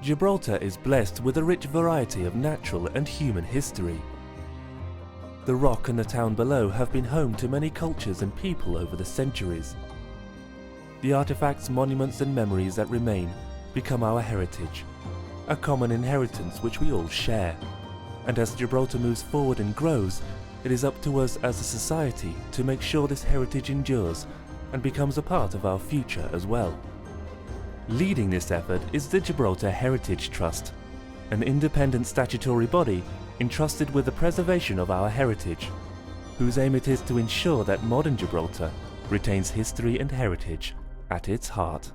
Gibraltar is blessed with a rich variety of natural and human history. The rock and the town below have been home to many cultures and people over the centuries. The artifacts, monuments and memories that remain become our heritage, a common inheritance which we all share. And as Gibraltar moves forward and grows, it is up to us as a society to make sure this heritage endures and becomes a part of our future as well. Leading this effort is the Gibraltar Heritage Trust, an independent statutory body entrusted with the preservation of our heritage, whose aim it is to ensure that modern Gibraltar retains history and heritage at its heart.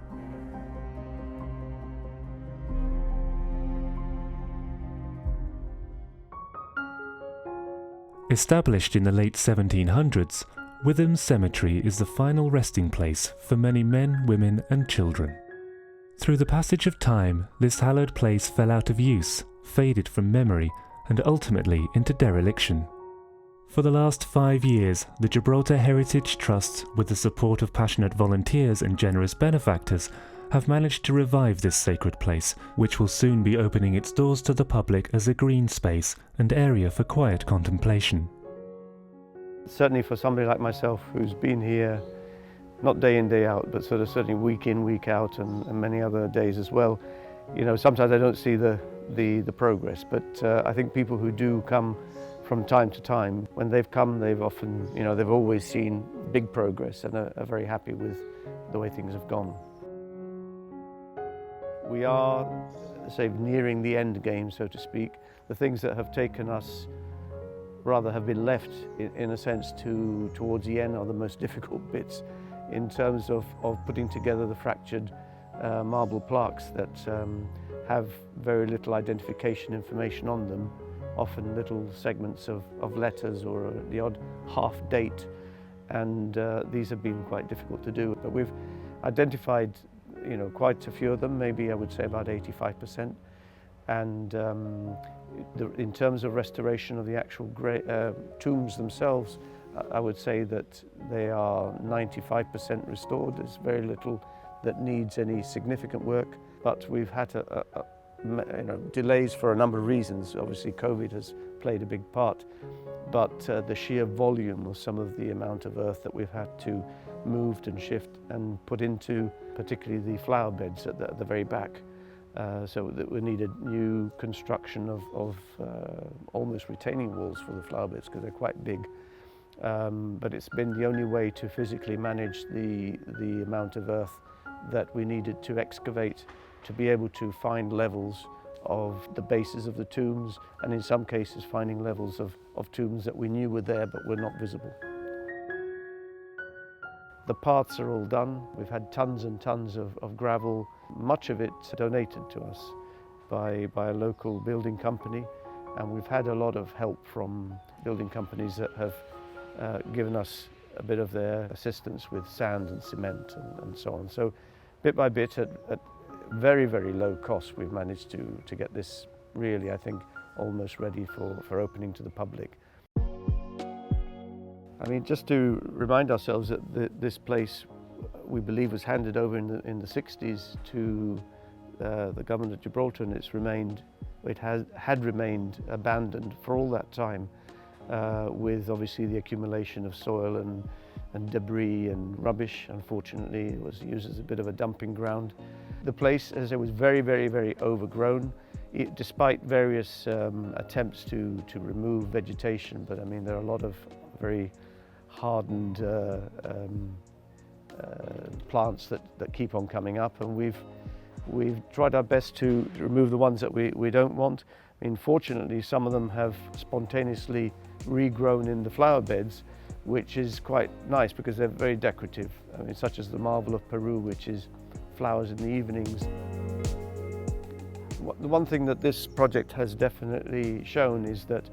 Established in the late 1700s, Witham Cemetery is the final resting place for many men, women and children. Through the passage of time, this hallowed place fell out of use, faded from memory, and ultimately into dereliction. For the last 5 years, the Gibraltar Heritage Trust, with the support of passionate volunteers and generous benefactors, have managed to revive this sacred place, which will soon be opening its doors to the public as a green space and area for quiet contemplation. Certainly for somebody like myself who's been here not day in, day out, but sort of certainly week in, week out and many other days as well. You know, sometimes I don't see the progress, but I think people who do come from time to time, when they've come, they've often, you know, they've always seen big progress and are very happy with the way things have gone. We are, say, nearing the end game, so to speak. The things that have taken us, rather have been left in a sense towards the end are the most difficult bits, in terms of putting together the fractured marble plaques that have very little identification information on them, often little segments of letters or the odd half date, and these have been quite difficult to do. But we've identified, you know, quite a few of them, maybe I would say about 85%, and in terms of restoration of the actual tombs themselves, I would say that they are 95% restored. There's very little that needs any significant work, but we've had you know, delays for a number of reasons. Obviously COVID has played a big part, but the sheer volume of some of the amount of earth that we've had to move and shift and put into particularly the flower beds at the very back. So that we needed new construction of almost retaining walls for the flower beds because they're quite big. But it's been the only way to physically manage the amount of earth that we needed to excavate to be able to find levels of the bases of the tombs, and in some cases finding levels of tombs that we knew were there but were not visible. The paths are all done. We've had tons and tons of gravel, much of it donated to us by a local building company, and we've had a lot of help from building companies that have given us a bit of their assistance with sand and cement and so on. So bit by bit, at very, very low cost, we've managed to get this really, I think, almost ready for opening to the public. I mean, just to remind ourselves that this place, we believe, was handed over in the 60s to the government of Gibraltar, and it had remained abandoned for all that time, with obviously the accumulation of soil and debris and rubbish. Unfortunately, it was used as a bit of a dumping ground. The place, as I say, was very, very, very overgrown, despite various attempts to remove vegetation. But I mean, there are a lot of very hardened plants that keep on coming up, and we've tried our best to remove the ones that we don't want. I mean, fortunately, some of them have spontaneously regrown in the flower beds, which is quite nice because they're very decorative. I mean, such as the marble of Peru, which is flowers in the evenings. The one thing that this project has definitely shown is that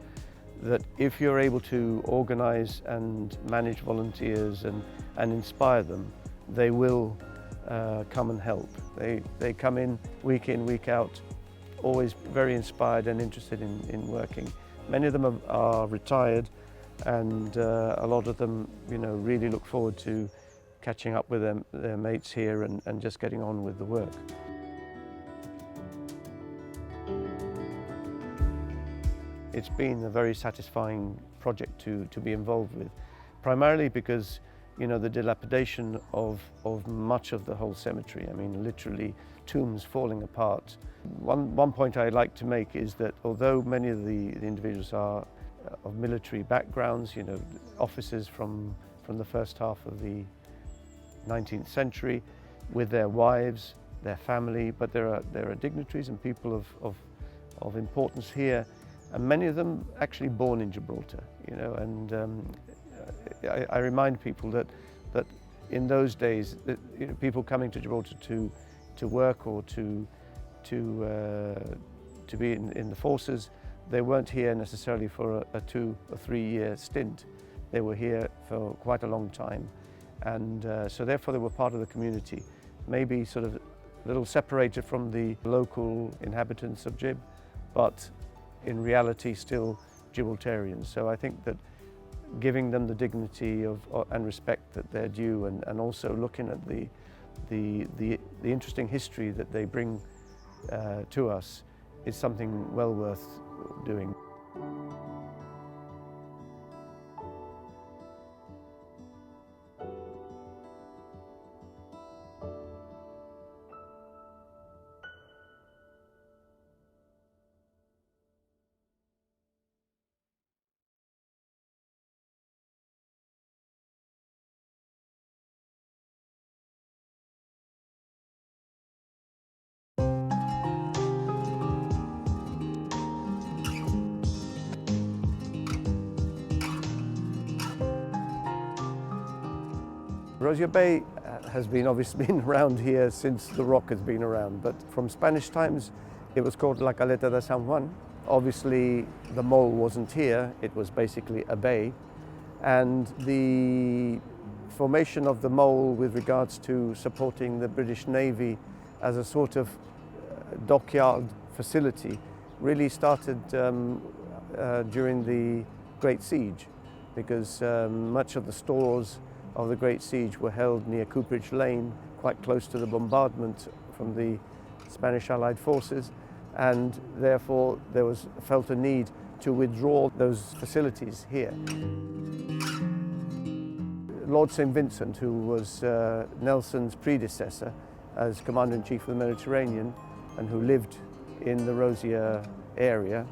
if you're able to organize and manage volunteers and inspire them, they will come and help. They come in, week out, always very inspired and interested in working. Many of them are retired, and a lot of them, you know, really look forward to catching up with their mates here and just getting on with the work. it's been a very satisfying project to be involved with, primarily because, you know, the dilapidation of much of the whole cemetery. I mean, literally tombs falling apart. One point I'd like to make is that although many of the individuals are of military backgrounds, you know, officers from the first half of the 19th century, with their wives, their family, but there are dignitaries and people of importance here, and many of them actually born in Gibraltar, you know, and I remind people that in those days, you know, people coming to Gibraltar to work or to be in the forces, they weren't here necessarily for a 2 or 3 year stint. They were here for quite a long time, and so therefore they were part of the community, maybe sort of a little separated from the local inhabitants of Gib, but in reality still Gibraltarians. So I think that giving them the dignity and respect that they're due, and also looking at the interesting history that they bring to us is something well worth doing. Rosia Bay has obviously been around here since the rock has been around, but from Spanish times it was called La Caleta de San Juan. Obviously the mole wasn't here, it was basically a bay, and the formation of the mole with regards to supporting the British Navy as a sort of dockyard facility really started during the Great Siege, because much of the stores of the Great Siege were held near Cooperage Lane, quite close to the bombardment from the Spanish Allied forces, and therefore there was felt a need to withdraw those facilities here. Lord St. Vincent, who was Nelson's predecessor as Commander-in-Chief of the Mediterranean and who lived in the Rosia area,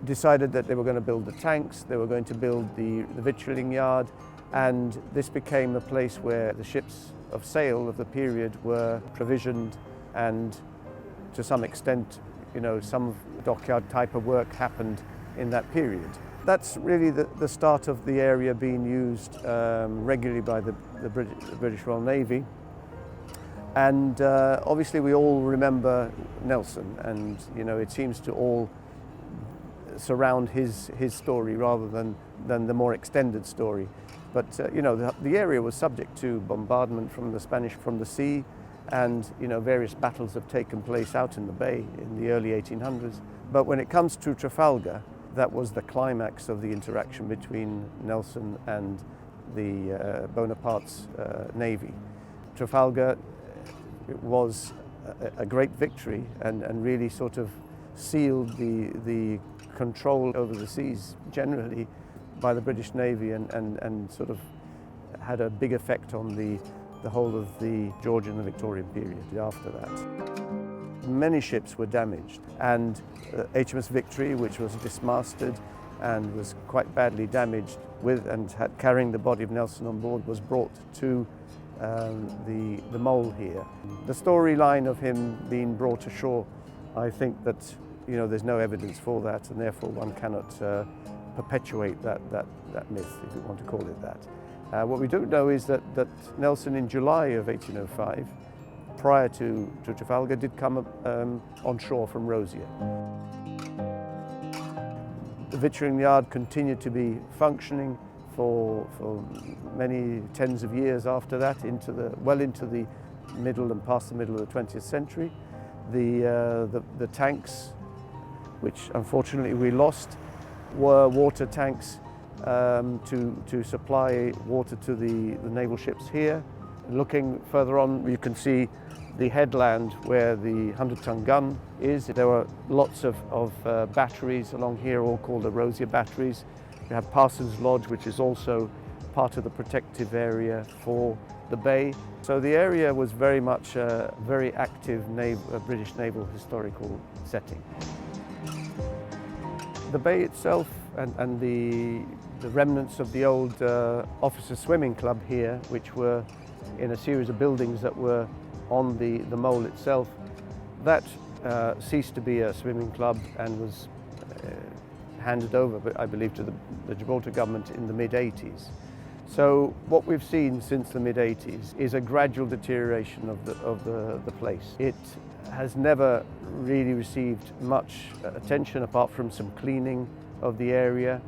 decided that they were going to build the tanks, they were going to build the victualling yard, and this became a place where the ships of sail of the period were provisioned, and to some extent, you know, some dockyard type of work happened in that period. That's really the start of the area being used regularly by the British Royal Navy. And obviously we all remember Nelson, and you know, it seems to all surround his story rather than the more extended story. But you know, the area was subject to bombardment from the Spanish from the sea, and you know, various battles have taken place out in the bay in the early 1800s. But when it comes to Trafalgar, that was the climax of the interaction between Nelson and the Bonaparte's navy. Trafalgar was a great victory, and really sort of sealed the control over the seas generally by the British Navy, and sort of had a big effect on the whole of the Georgian and Victorian period after that. Many ships were damaged, and HMS Victory, which was dismasted and was quite badly damaged carrying the body of Nelson on board, was brought to the mole here. The storyline of him being brought ashore, I think that, you know, there's no evidence for that, and therefore one cannot perpetuate that myth, if you want to call it that. What we do know is that Nelson, in July of 1805, prior to Trafalgar, did come on shore from Rosia. The victualling yard continued to be functioning for many tens of years after that, well into the middle and past the middle of the 20th century. The tanks, which unfortunately we lost, were water tanks to supply water to the naval ships here. Looking further on, you can see the headland where the 100-ton gun is. There were lots of batteries along here, all called the Rosia batteries. We have Parsons Lodge, which is also part of the protective area for the bay. So the area was very much a very active British naval historical setting. The bay itself and the remnants of the old officers' swimming club here, which were in a series of buildings that were on the mole itself, that ceased to be a swimming club and was handed over, I believe, to the Gibraltar government in the mid-80s. So what we've seen since the mid-80s is a gradual deterioration of the place. It has never really received much attention apart from some cleaning of the area,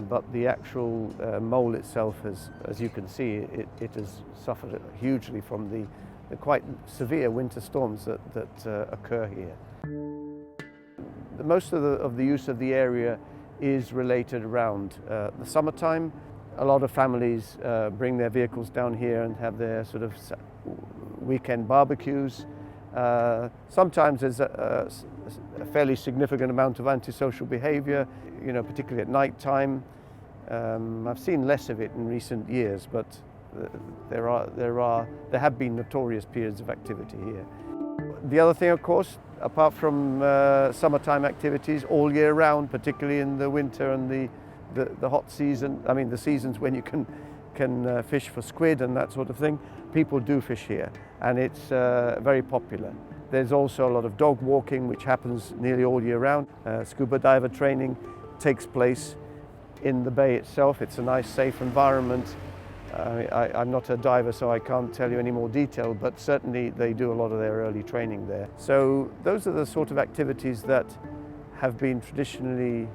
but the actual mole itself has, as you can see, it has suffered hugely from the quite severe winter storms that occur here. Most of the use of the area is related around the summertime. A lot of families bring their vehicles down here and have their sort of weekend barbecues. Sometimes there's a fairly significant amount of antisocial behaviour, you know, particularly at night time. I've seen less of it in recent years, but there have been notorious periods of activity here. The other thing, of course, apart from summertime activities, all year round, particularly in the winter and the hot season, I mean the seasons when you can fish for squid and that sort of thing, people do fish here, and it's very popular. There's also a lot of dog walking, which happens nearly all year round. Scuba diver training takes place in the bay itself. It's a nice, safe environment. I'm not a diver, so I can't tell you any more detail, but certainly they do a lot of their early training there. So those are the sort of activities that have been traditionally,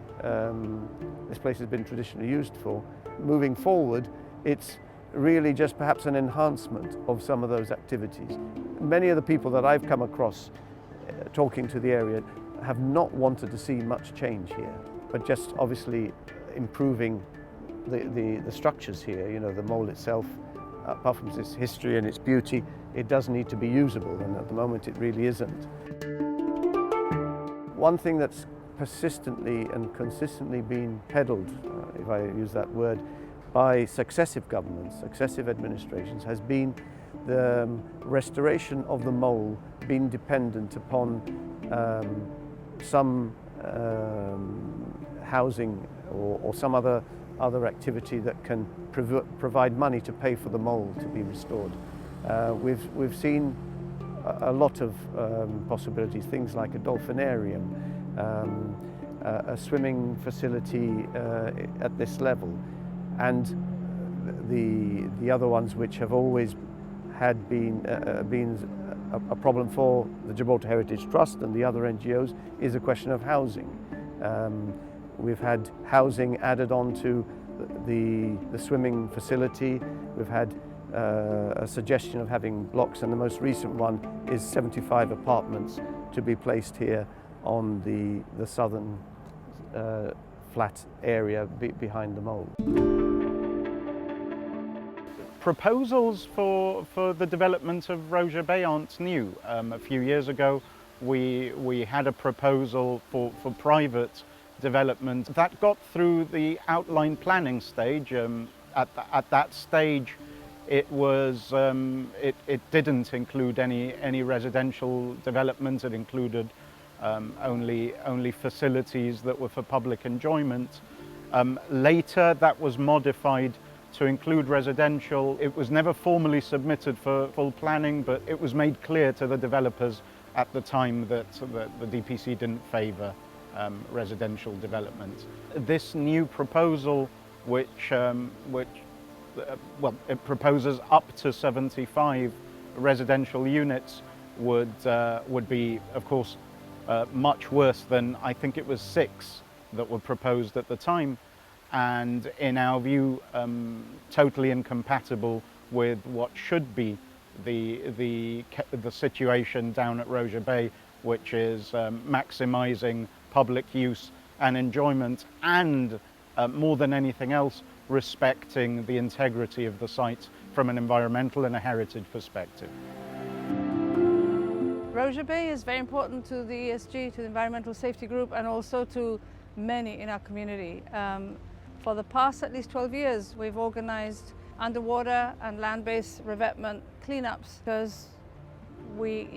this place has been traditionally used for. Moving forward, it's really just perhaps an enhancement of some of those activities. Many of the people that I've come across talking to the area have not wanted to see much change here, but just obviously improving the structures here. You know, the mole itself, apart from its history and its beauty, it does need to be usable, and at the moment it really isn't. One thing that's persistently and consistently been peddled, if I use that word, by successive governments, successive administrations, has been the restoration of the mole being dependent upon some housing or some other activity that can provide money to pay for the mole to be restored. We've seen a lot of possibilities, things like a dolphinarium, a swimming facility at this level, and the other ones which have always had been a problem for the Gibraltar Heritage Trust and the other NGOs is a question of housing. We've had housing added on to the swimming facility. We've had a suggestion of having blocks, and the most recent one is 75 apartments to be placed here on the southern flat area behind the mole. Proposals for the development of Rosia Bay aren't new. A few years ago we had a proposal for private development that got through the outline planning stage. At that stage it didn't include any residential development. It included only facilities that were for public enjoyment. Later that was modified to include residential. It was never formally submitted for full planning, but it was made clear to the developers at the time that the DPC didn't favour residential development. This new proposal, which it proposes up to 75 residential units, would be, of course, much worse than, I think it was 6 that were proposed at the time, and in our view totally incompatible with what should be the situation down at Rosia Bay, which is maximising public use and enjoyment, and more than anything else, respecting the integrity of the site from an environmental and a heritage perspective. Rosia Bay is very important to the ESG, to the Environmental Safety Group, and also to many in our community. For the past at least 12 years, we've organised underwater and land-based revetment cleanups because we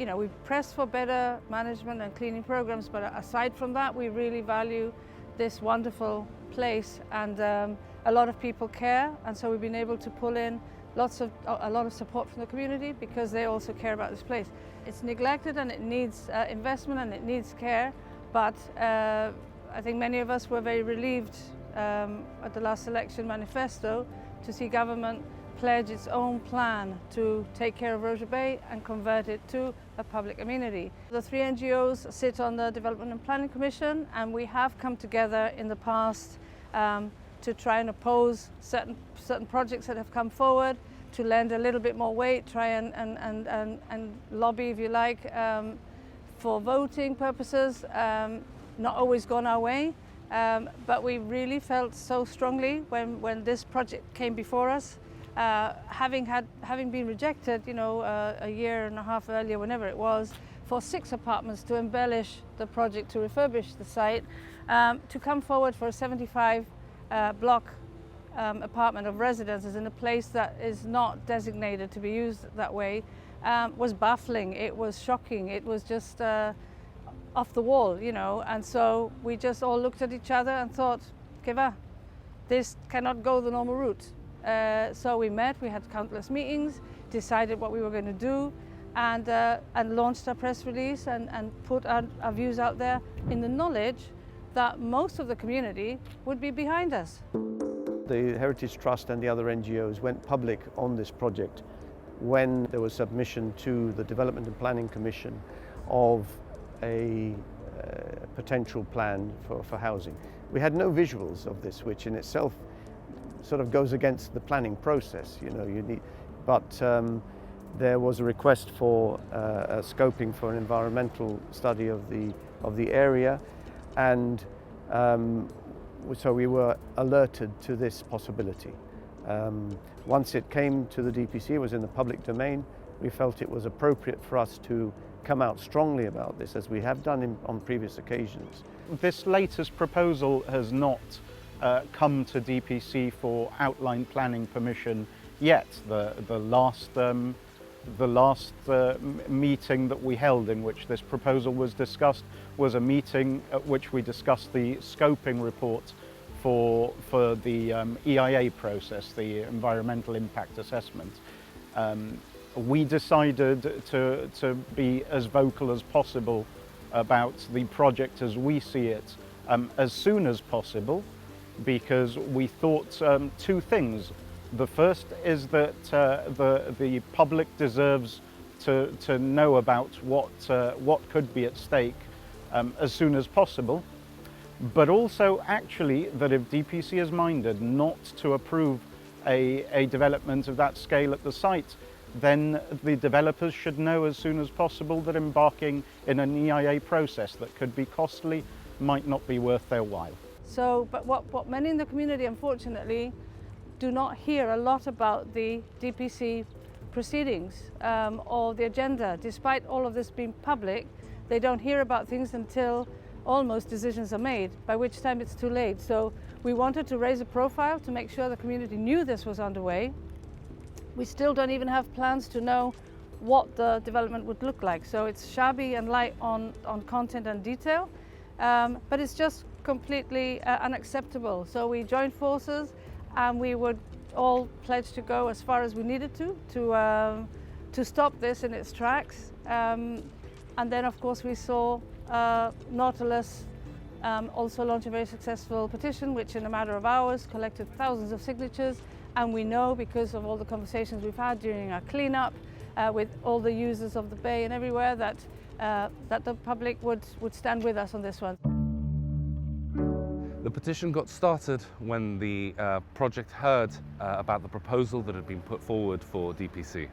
press for better management and cleaning programs, but aside from that, we really value this wonderful place, and a lot of people care, and so we've been able to pull in a lot of support from the community because they also care about this place. It's neglected and it needs investment and it needs care, but I think many of us were very relieved at the last election manifesto to see government pledge its own plan to take care of Rosia Bay and convert it to a public amenity. The three NGOs sit on the Development and Planning Commission, and we have come together in the past to try and oppose certain projects that have come forward, to lend a little bit more weight, try and lobby, if you like, for voting purposes. Not always gone our way, but we really felt so strongly when this project came before us, having been rejected, a year and a half earlier, whenever it was, for 6 apartments to embellish the project, to refurbish the site, to come forward for a 75 block apartment of residences in a place that is not designated to be used that way, was baffling. It was shocking. It was just off the wall, and so we just all looked at each other and thought, "Keva, this cannot go the normal route." So we met, we had countless meetings, decided what we were going to do, and launched a press release and put our views out there in the knowledge that most of the community would be behind us. The Heritage Trust and the other NGOs went public on this project when there was submission to the Development and Planning Commission of a potential plan for housing. We had no visuals of this, which in itself sort of goes against the planning process. There was a request for a scoping for an environmental study of the area, and so we were alerted to this possibility. Once it came to the DPC, it was in the public domain, we felt it was appropriate for us to come out strongly about this, as we have done on previous occasions. This latest proposal has not come to DPC for outline planning permission yet. The last meeting that we held in which this proposal was discussed was a meeting at which we discussed the scoping report for the EIA process, the environmental impact assessment. We decided to be as vocal as possible about the project as we see it as soon as possible, because we thought 2 things. The first is that the public deserves to know about what could be at stake as soon as possible, but also actually that if DPC is minded not to approve a development of that scale at the site, then the developers should know as soon as possible that embarking in an EIA process that could be costly might not be worth their while. So, but what many in the community, unfortunately, do not hear a lot about the DPC proceedings or the agenda. Despite all of this being public, they don't hear about things until almost decisions are made, by which time it's too late. So we wanted to raise a profile to make sure the community knew this was underway. We still don't even have plans to know what the development would look like. So it's shabby and light on content and detail, but it's just completely unacceptable. So we joined forces, and we would all pledge to go as far as we needed to stop this in its tracks. And then, of course, we saw Nautilus also launch a very successful petition, which in a matter of hours collected thousands of signatures. And we know, because of all the conversations we've had during our cleanup with all the users of the bay and everywhere, that the public would stand with us on this one. The petition got started when the project heard about the proposal that had been put forward for DPC.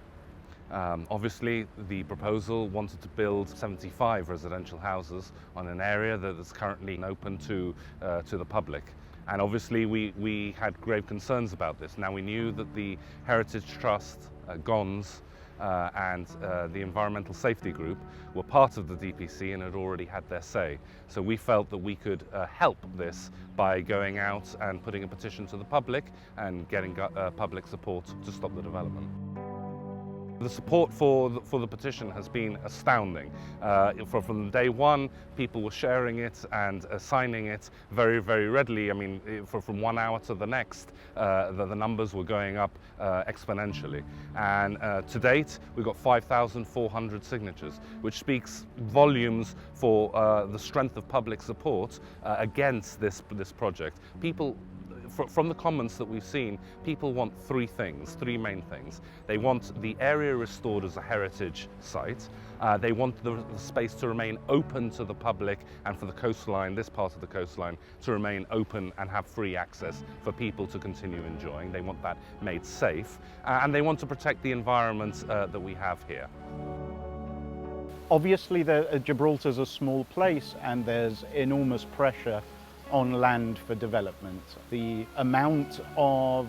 Obviously, the proposal wanted to build 75 residential houses on an area that is currently open to the public. And obviously, we had grave concerns about this. Now, we knew that the Heritage Trust, GONS, and the Environmental Safety Group were part of the DPC and had already had their say. So we felt that we could help this by going out and putting a petition to the public and getting public support to stop the development. The support for the petition has been astounding. From day one, people were sharing it and signing it very, very readily. I mean, from 1 hour to the next, the numbers were going up exponentially. And to date, we've got 5,400 signatures, which speaks volumes for the strength of public support against this project. People, from the comments that we've seen, people want three main things. They want the area restored as a heritage site. They want the space to remain open to the public and for the coastline, this part of the coastline, to remain open and have free access for people to continue enjoying. They want that made safe. And they want to protect the environment that we have here. Obviously, Gibraltar's a small place and there's enormous pressure on land for development. The amount of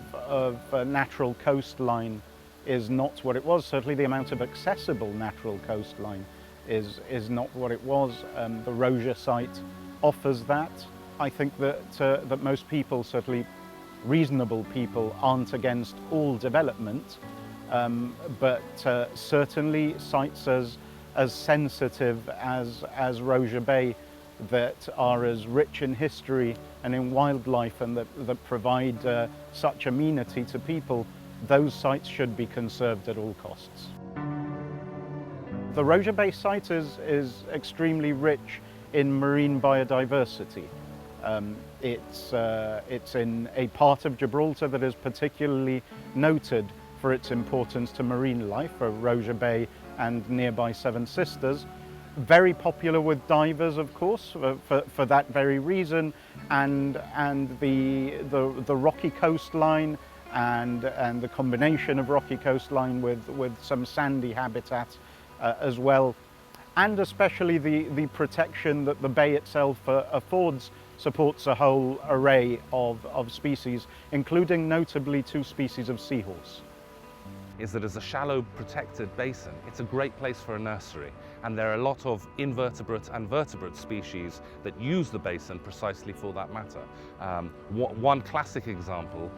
natural coastline is not what it was. Certainly the amount of accessible natural coastline is not what it was. The Rosia site offers that. I think that most people, certainly reasonable people, aren't against all development, but certainly sites as sensitive as Rosia Bay, that are as rich in history and in wildlife and that provide such amenity to people, those sites should be conserved at all costs. The Rosia Bay site is extremely rich in marine biodiversity. It's in a part of Gibraltar that is particularly noted for its importance to marine life, for Rosia Bay and nearby Seven Sisters. Very popular with divers, of course, for that very reason, and the rocky coastline and the combination of rocky coastline with some sandy habitat as well, and especially the protection that the bay itself affords supports a whole array of species, including notably 2 species of seahorse. Is that as a shallow protected basin, it's a great place for a nursery, and there are a lot of invertebrate and vertebrate species that use the basin precisely for that matter. One classic example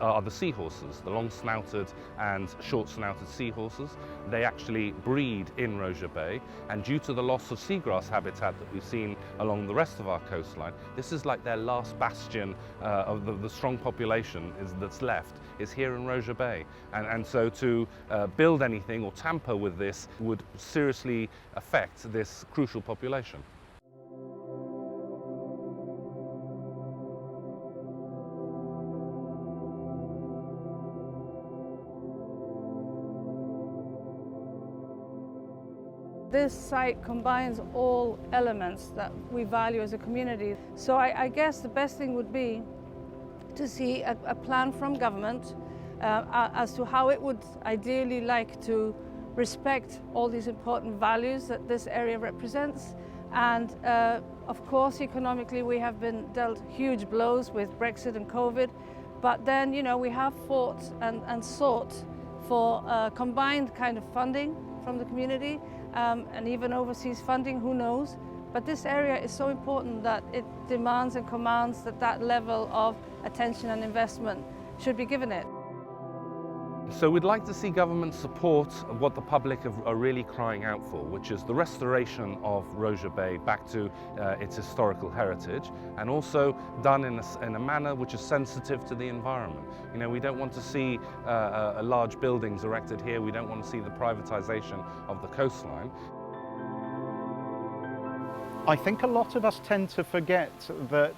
are the seahorses, the long-snouted and short-snouted seahorses. They actually breed in Rosia Bay, and due to the loss of seagrass habitat that we've seen along the rest of our coastline, this is like their last bastion of the strong population that's left is here in Rosia Bay. And so to build anything or tamper with this would seriously affect this crucial population. This site combines all elements that we value as a community. So I guess the best thing would be to see a plan from government as to how it would ideally like to respect all these important values that this area represents. And of course, economically, we have been dealt huge blows with Brexit and COVID. But then, you know, we have fought and sought for combined kind of funding from the community and even overseas funding, who knows. But this area is so important that it demands and commands that level of attention and investment should be given it. So we'd like to see government support what the public are really crying out for, which is the restoration of Rosia Bay back to its historical heritage, and also done in a manner which is sensitive to the environment. You know, we don't want to see large buildings erected here. We don't want to see the privatization of the coastline. I think a lot of us tend to forget that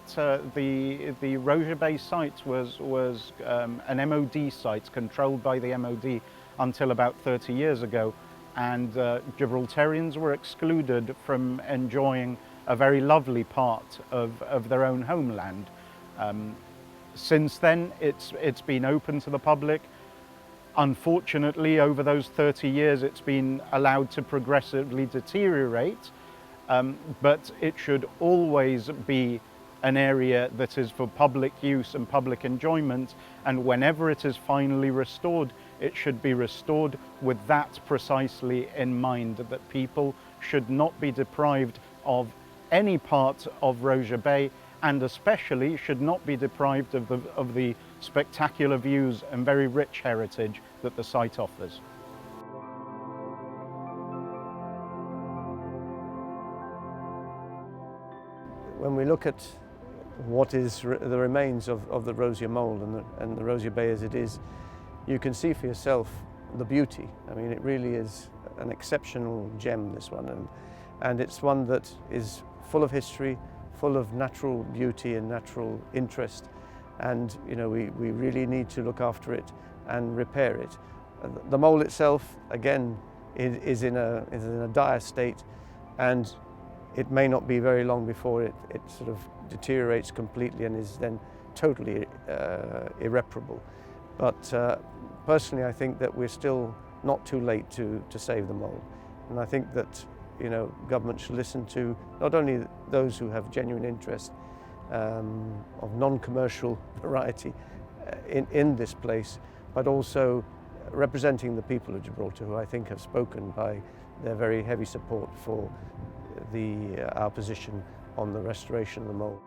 the Rosia Bay site was an MOD site controlled by the MOD until about 30 years ago, and Gibraltarians were excluded from enjoying a very lovely part of their own homeland. Since then, it's been open to the public. Unfortunately, over those 30 years, it's been allowed to progressively deteriorate. But it should always be an area that is for public use and public enjoyment, and whenever it is finally restored, it should be restored with that precisely in mind, that people should not be deprived of any part of Rosia Bay, and especially should not be deprived of the spectacular views and very rich heritage that the site offers. When we look at what is the remains of the Rosia mould and the Rosia Bay as it is, you can see for yourself the beauty. I mean, it really is an exceptional gem, this one, and it's one that is full of history, full of natural beauty and natural interest, and you know, we really need to look after it and repair it. The mole itself, again, is in a dire state, and it may not be very long before it sort of deteriorates completely and is then totally irreparable. But personally, I think that we're still not too late to save the mole. And I think that, you know, government should listen to not only those who have genuine interest of non-commercial variety in this place, but also representing the people of Gibraltar, who I think have spoken by their very heavy support for our position on the restoration of the mole.